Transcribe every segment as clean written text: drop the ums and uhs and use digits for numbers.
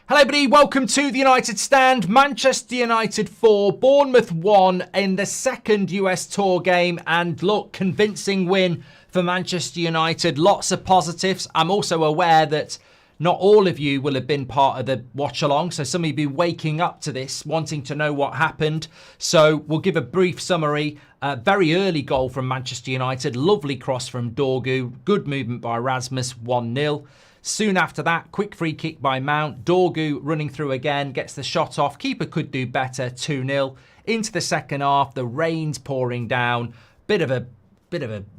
Hello everybody, welcome to the United Stand. Manchester United 4, Bournemouth 1 in the second US tour game. And look, convincing win for Manchester United. Lots of positives. I'm also aware that not all of you will have been part of the watch along. So some of you will be waking up to this, wanting to know what happened. So we'll give a brief summary. Very early goal from Manchester United. Lovely cross from Dorgu. Good movement by Rasmus, 1-0. Soon after that, quick free kick by Mount. Dorgu running through again, gets the shot off. Keeper could do better, 2-0. Into the second half, the rain's pouring down. Bit of a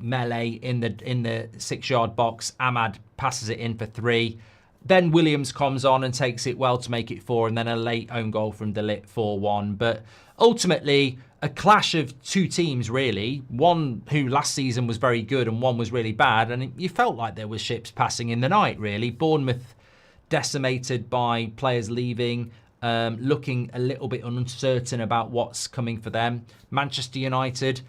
melee in the 6-yard box. Ahmad passes it in for 3. Then Williams comes on and takes it well to make it 4, and then a late own goal from De Ligt, 4-1. But ultimately, a clash of two teams, really. One who last season was very good and one was really bad. And you felt like there were ships passing in the night, really. Bournemouth decimated by players leaving, looking a little bit uncertain about what's coming for them. Manchester United,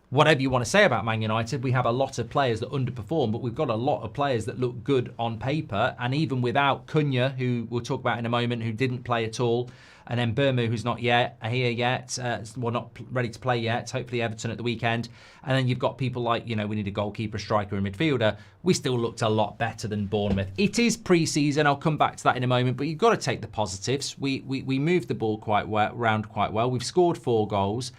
whatever you want to say about Man United, we have a lot of players that underperform, but we've got a lot of players that look good on paper. And even without Cunha, who we'll talk about in a moment, who didn't play at all, and then Burma, who's not here yet, not ready to play yet. Hopefully Everton at the weekend. And then you've got people like, we need a goalkeeper, striker, and midfielder. We still looked a lot better than Bournemouth. It is pre-season. I'll come back to that in a moment. But you've got to take the positives. We moved the ball quite well. We've scored 4 goals.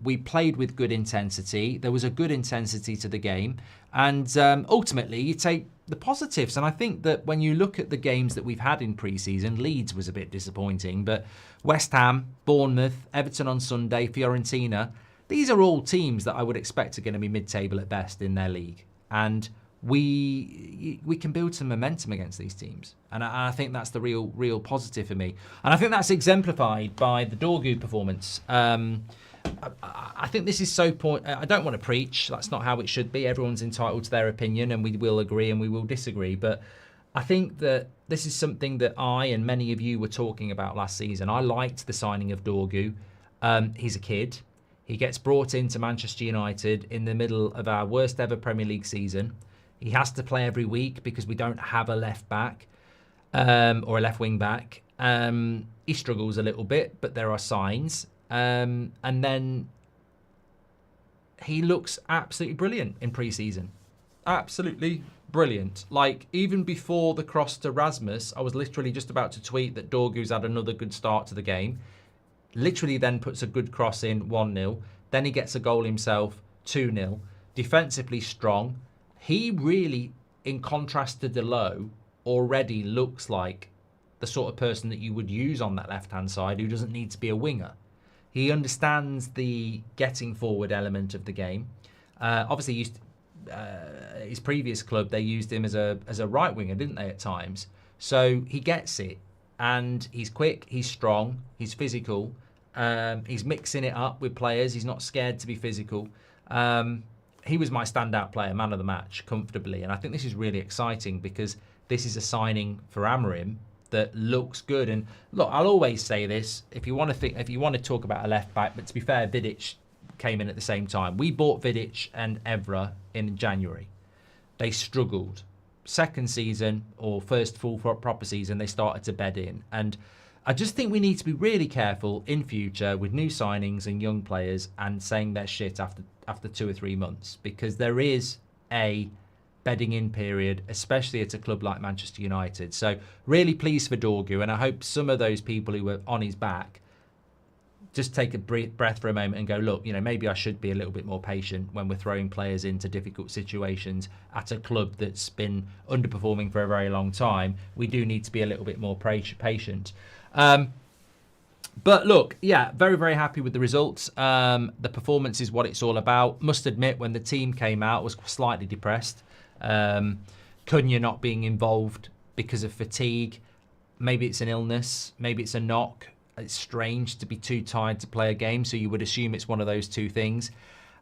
We played with good intensity. There was a good intensity to the game. And ultimately, you take the positives. And I think that when you look at the games that we've had in pre-season, Leeds was a bit disappointing. But West Ham, Bournemouth, Everton on Sunday, Fiorentina, these are all teams that I would expect are going to be mid-table at best in their league. And we can build some momentum against these teams. And I think that's the real positive for me. And I think that's exemplified by the Dorgu performance. I think this is so I don't want to preach. That's not how it should be. Everyone's entitled to their opinion, and we will agree and we will disagree. But I think that this is something that I and many of you were talking about last season. I liked the signing of Dorgu. He's a kid. He gets brought into Manchester United in the middle of our worst ever Premier League season. He has to play every week because we don't have a left back or a left wing back. He struggles a little bit, but there are signs. And then he looks absolutely brilliant in pre-season. Absolutely brilliant. Like, even before the cross to Rasmus, I was literally just about to tweet that Dorgu's had another good start to the game. Literally then puts a good cross in, 1-0. Then he gets a goal himself, 2-0. Defensively strong. He really, in contrast to Delo, already looks like the sort of person that you would use on that left-hand side who doesn't need to be a winger. He understands the getting forward element of the game. Obviously, his previous club, they used him as a right winger, didn't they, at times? So he gets it, and he's quick, he's strong, he's physical. He's mixing it up with players. He's not scared to be physical. He was my standout player, man of the match, comfortably. And I think this is really exciting because this is a signing for Amarim that looks good. And look, I'll always say this: if you want to talk about a left back, but to be fair, Vidic came in at the same time. We bought Vidic and Evra in January. They struggled. Second season, or first full proper season, they started to bed in. And I just think we need to be really careful in future with new signings and young players and saying their shit after 2 or 3 months, because there is a bedding in period, especially at a club like Manchester United. So really pleased for Dorgu, and I hope some of those people who were on his back just take a breath for a moment and go, look, maybe I should be a little bit more patient when we're throwing players into difficult situations at a club that's been underperforming for a very long time. We do need to be a little bit more patient. But look, yeah, very, very happy with the results. The performance is what it's all about. Must admit, when the team came out, I was slightly depressed. Cunha not being involved because of fatigue. Maybe it's an illness. Maybe it's a knock. It's strange to be too tired to play a game, so you would assume it's one of those two things.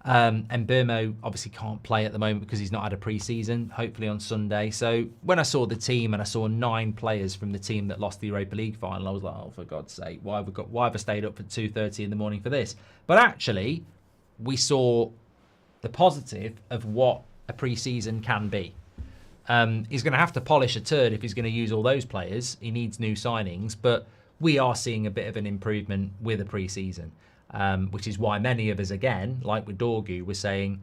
And Burmo obviously can't play at the moment because he's not had a pre-season, hopefully on Sunday. So when I saw the team and I saw 9 players from the team that lost the Europa League final, I was like, oh, for God's sake, why have I stayed up for 2:30 in the morning for this? But actually, we saw the positive of what a pre-season can be. He's going to have to polish a turd if he's going to use all those players. He needs new signings, but we are seeing a bit of an improvement with a pre-season, which is why many of us, again, like with Dorgu, were saying,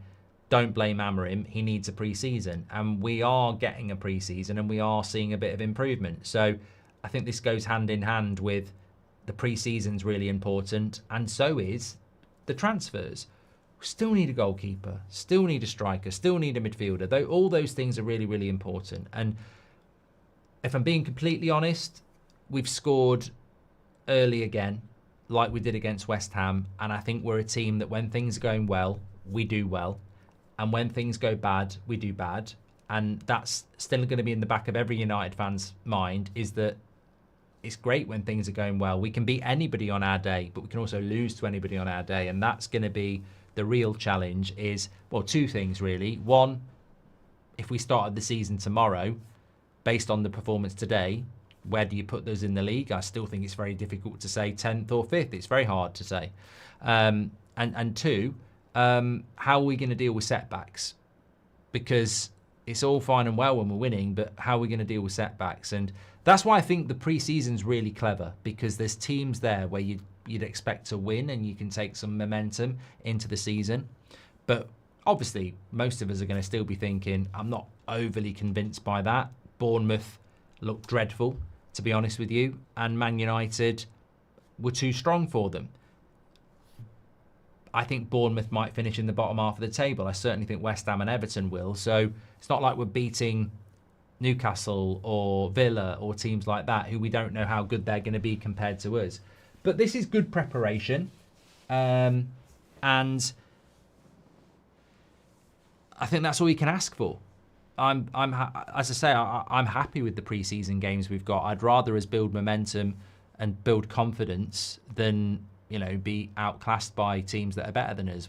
don't blame Amarim, he needs a pre-season. And we are getting a pre-season and we are seeing a bit of improvement. So I think this goes hand in hand with the pre-season's really important, and so is the transfers. Still need a goalkeeper, still need a striker, still need a midfielder. Though all those things are really, really important. And if I'm being completely honest, we've scored early again, like we did against West Ham. And I think we're a team that when things are going well, we do well. And when things go bad, we do bad. And that's still going to be in the back of every United fan's mind, is that it's great when things are going well. We can beat anybody on our day, but we can also lose to anybody on our day. And that's going to be the real challenge is, well, two things really. One, if we started the season tomorrow, based on the performance today, where do you put those in the league? I still think it's very difficult to say 10th or 5th. It's very hard to say. And two, how are we going to deal with setbacks? Because it's all fine and well when we're winning, but how are we going to deal with setbacks? And that's why I think the pre-season's really clever, because there's teams there where you'd expect to win and you can take some momentum into the season. But obviously, most of us are going to still be thinking, I'm not overly convinced by that. Bournemouth looked dreadful, to be honest with you, and Man United were too strong for them. I think Bournemouth might finish in the bottom half of the table. I certainly think West Ham and Everton will. So it's not like we're beating Newcastle or Villa or teams like that who we don't know how good they're going to be compared to us. But this is good preparation. And I think that's all you can ask for. As I say, I'm happy with the pre-season games we've got. I'd rather us build momentum and build confidence than, be outclassed by teams that are better than us.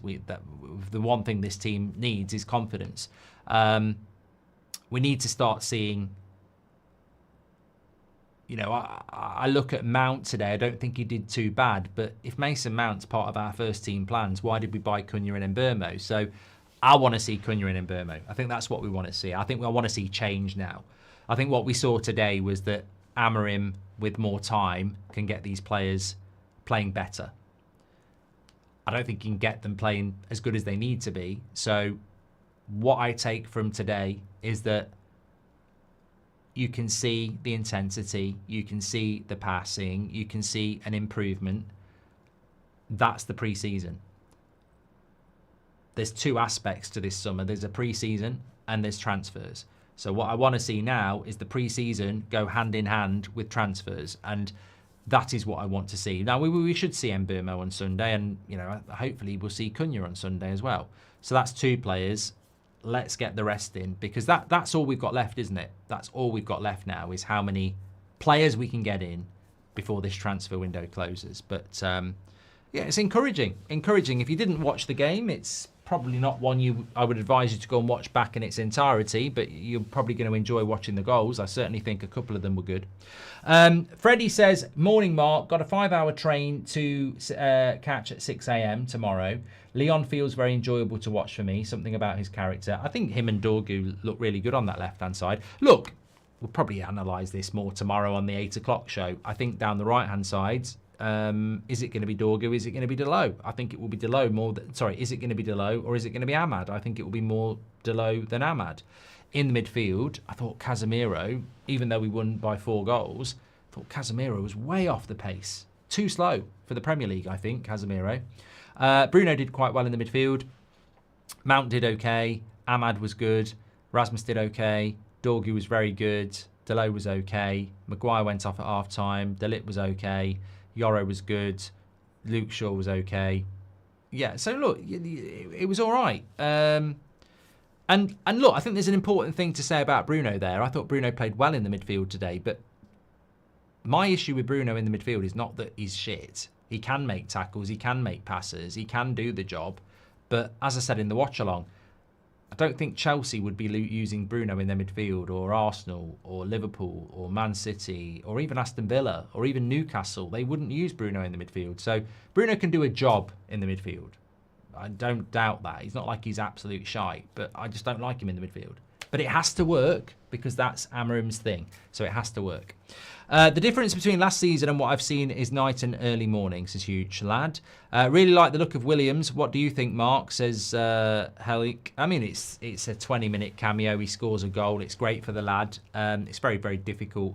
The one thing this team needs is confidence. We need to start seeing, I look at Mount today. I don't think he did too bad, but if Mason Mount's part of our first team plans, why did we buy Cunha and Mbeumo? So I want to see Cunha and Mbeumo. I think that's what we want to see. I think we want to see change now. I think what we saw today was that Amarim, with more time, can get these players playing better. I don't think he can get them playing as good as they need to be. So what I take from today is that you can see the intensity, you can see the passing, you can see an improvement. That's the pre-season. There's two aspects to this summer. There's a pre-season and there's transfers. So what I want to see now is the pre-season go hand in hand with transfers, and that is what I want to see. Now we should see Mbeumo on Sunday, and hopefully we'll see Cunha on Sunday as well. So that's two players. Let's get the rest in, because that's all we've got left, isn't it? That's all we've got left now, is how many players we can get in before this transfer window closes. But yeah, it's encouraging. If you didn't watch the game, it's probably not one I would advise you to go and watch back in its entirety, but you're probably going to enjoy watching the goals. I certainly think a couple of them were good. Freddie says, morning Mark, got a 5-hour train to catch at 6 a.m. tomorrow. Leon feels very enjoyable to watch for me, something about his character. I think him and Dorgu look really good on that left-hand side. Look, we'll probably analyse this more tomorrow on the 8 o'clock show. I think down the right-hand side, is it going to be Dorgu? Is it going to be Delo? I think it will be Delo more than... Sorry, is it going to be Delo or is it going to be Ahmad? I think it will be more Delo than Ahmad. In the midfield, I thought Casemiro, even though we won by 4 goals, I thought Casemiro was way off the pace. Too slow for the Premier League, I think, Casemiro. Bruno did quite well in the midfield. Mount did okay. Ahmad was good. Rasmus did okay. Dorgu was very good. Delo was okay. Maguire went off at half-time. De Ligt was okay. Yoro was good. Luke Shaw was okay. Yeah, so look, it was all right. And look, I think there's an important thing to say about Bruno there. I thought Bruno played well in the midfield today, but my issue with Bruno in the midfield is not that he's shit. He can make tackles, he can make passes, he can do the job. But as I said in the watch-along, I don't think Chelsea would be using Bruno in their midfield, or Arsenal, or Liverpool, or Man City, or even Aston Villa, or even Newcastle. They wouldn't use Bruno in the midfield. So Bruno can do a job in the midfield. I don't doubt that. He's not like he's absolute shite, but I just don't like him in the midfield. But it has to work because that's Amarim's thing. So it has to work. The difference between last season and what I've seen is night and early mornings, says Huge Lad. Really like the look of Williams. What do you think, Mark? Says Helik. I mean, it's a 20-minute cameo. He scores a goal. It's great for the lad. It's very, very difficult.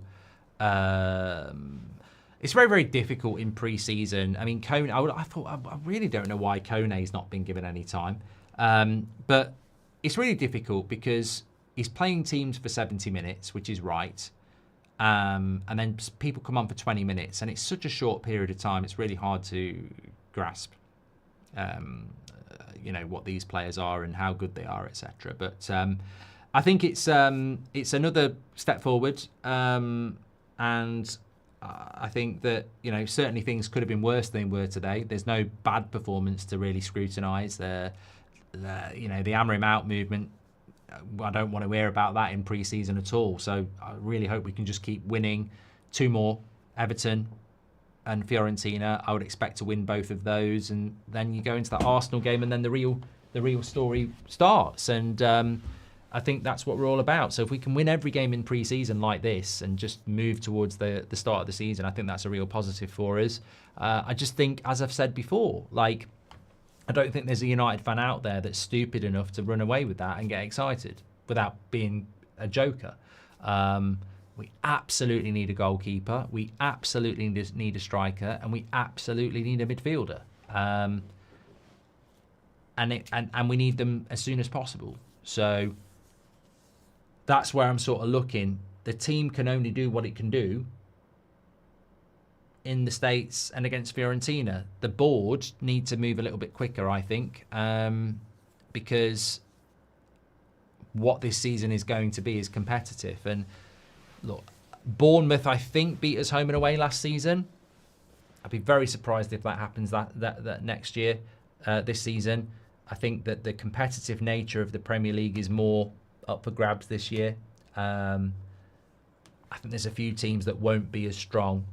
It's very, very difficult in pre-season. I mean, Kone, I really don't know why Kone's not been given any time. But it's really difficult because he's playing teams for 70 minutes, which is right. And then people come on for 20 minutes, and it's such a short period of time. It's really hard to grasp, what these players are and how good they are, etc. But I think it's another step forward, and I think that certainly things could have been worse than they were today. There's no bad performance to really scrutinise. The Amarim out movement. I don't want to hear about that in pre-season at all. So I really hope we can just keep winning. 2 more, Everton and Fiorentina. I would expect to win both of those, and then you go into that Arsenal game, and then the real story starts. And I think that's what we're all about. So if we can win every game in pre-season like this and just move towards the start of the season, I think that's a real positive for us. I just think, as I've said before, I don't think there's a United fan out there that's stupid enough to run away with that and get excited without being a joker. We absolutely need a goalkeeper. We absolutely need a striker, and we absolutely need a midfielder. And we need them as soon as possible. So that's where I'm sort of looking. The team can only do what it can do in the States and against Fiorentina. The board need to move a little bit quicker, I think, because what this season is going to be is competitive. And look, Bournemouth, I think, beat us home and away last season. I'd be very surprised if that happens that next year, this season. I think that the competitive nature of the Premier League is more up for grabs this year. I think there's a few teams that won't be as strong,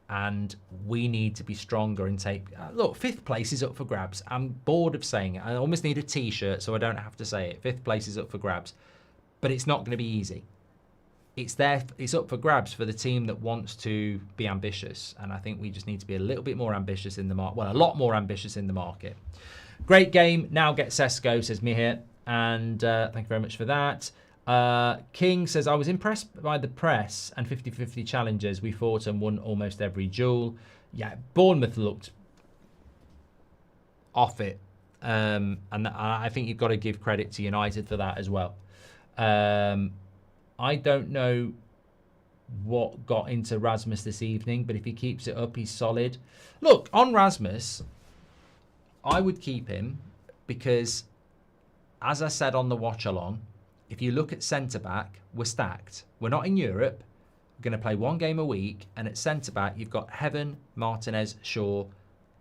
and we need to be stronger and take... look, 5th place is up for grabs. I'm bored of saying it. I almost need a T-shirt so I don't have to say it. 5th place is up for grabs. But it's not going to be easy. It's up for grabs for the team that wants to be ambitious. And I think we just need to be a little bit more ambitious in the market. Well, a lot more ambitious in the market. Great game. Now get Sesko, says Mihir. And thank you very much for that. King says, I was impressed by the press and 50-50 challenges. We fought and won almost every duel. Yeah, Bournemouth looked off it. And I think you've got to give credit to United for that as well. I don't know what got into Rasmus this evening, but if he keeps it up, he's solid. Look, on Rasmus, I would keep him because, as I said on the watch-along, if you look at centre-back, we're stacked. We're not in Europe. We're going to play 1 game a week. And at centre-back, you've got Heaven, Martinez, Shaw,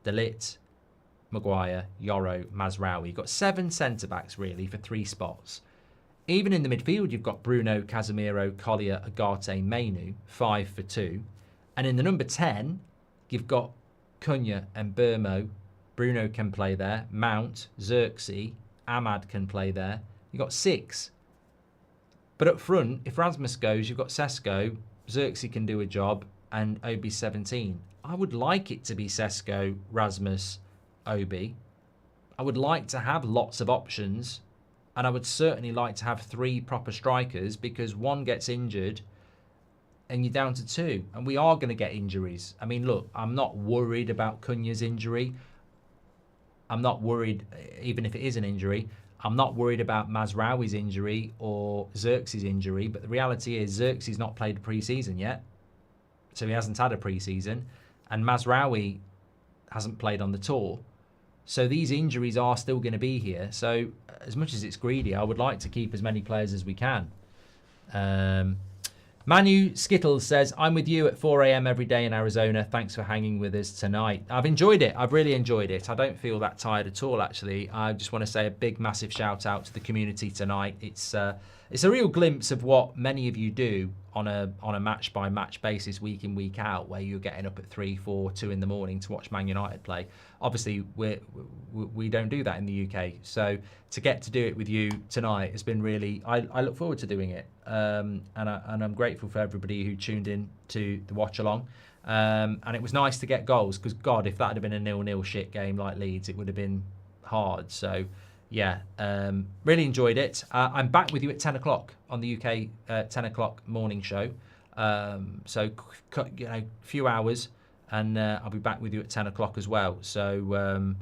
De Ligt, Maguire, Yoro, Mazraoui. You've got 7 centre-backs, really, for 3 spots. Even in the midfield, you've got Bruno, Casemiro, Collier, Agate, Mainu, 5 for 2. And in the number 10, you've got Cunha and Burmo. Bruno can play there. Mount, Xerxes, Ahmad can play there. You've got 6. But up front, if Rasmus goes, you've got Sesko, Xerxes can do a job, and Obi's 17. I would like it to be Sesko, Rasmus, Obi. I would like to have lots of options, and I would certainly like to have 3 proper strikers, because 1 gets injured and you're down to 2. And we are going to get injuries. I mean, look, I'm not worried about Cunha's injury. I'm not worried, even if it is an injury. I'm not worried about Mazraoui's injury or Xerxes' injury, but the reality is Xerxes not played a pre-season yet, so he hasn't had a pre-season, and Mazraoui hasn't played on the tour, so these injuries are still going to be here. So as much as it's greedy, I would like to keep as many players as we can. Manu Skittles says, I'm with you at 4 a.m. every day in Arizona. Thanks for hanging with us tonight. I've enjoyed it. I've really enjoyed it. I don't feel that tired at all, actually. I just want to say a big, massive shout out to the community tonight. It's it's a real glimpse of what many of you do on a match by match basis, week in, week out, where you're getting up at 3, 4, 2 in the morning to watch Man United play. Obviously, we don't do that in the UK. So to get to do it with you tonight has been really, I look forward to doing it. And I'm grateful for everybody who tuned in to the watch along. And it was nice to get goals, because God, if that had been a 0-0 shit game like Leeds, it would have been hard. So yeah, really enjoyed it. I'm back with you at 10 o'clock on the UK 10 o'clock morning show. So a few hours, and I'll be back with you at 10 o'clock as well. So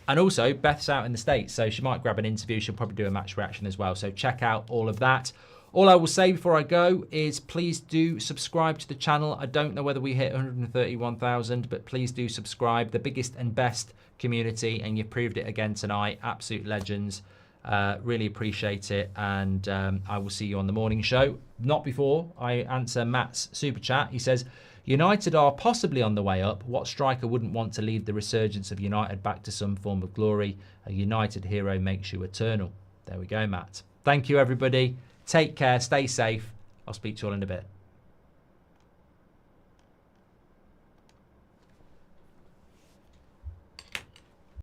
and also Beth's out in the States, so she might grab an interview. She'll probably do a match reaction as well. So check out all of that. All I will say before I go is please do subscribe to the channel. I don't know whether we hit 131,000, but please do subscribe. The biggest and best community, and you proved it again tonight. Absolute legends. Really appreciate it, and I will see you on the morning show. Not before I answer Matt's super chat. He says, United are possibly on the way up. What striker wouldn't want to lead the resurgence of United back to some form of glory? A United hero makes you eternal. There we go, Matt. Thank you, everybody. Take care, stay safe. I'll speak to you all in a bit.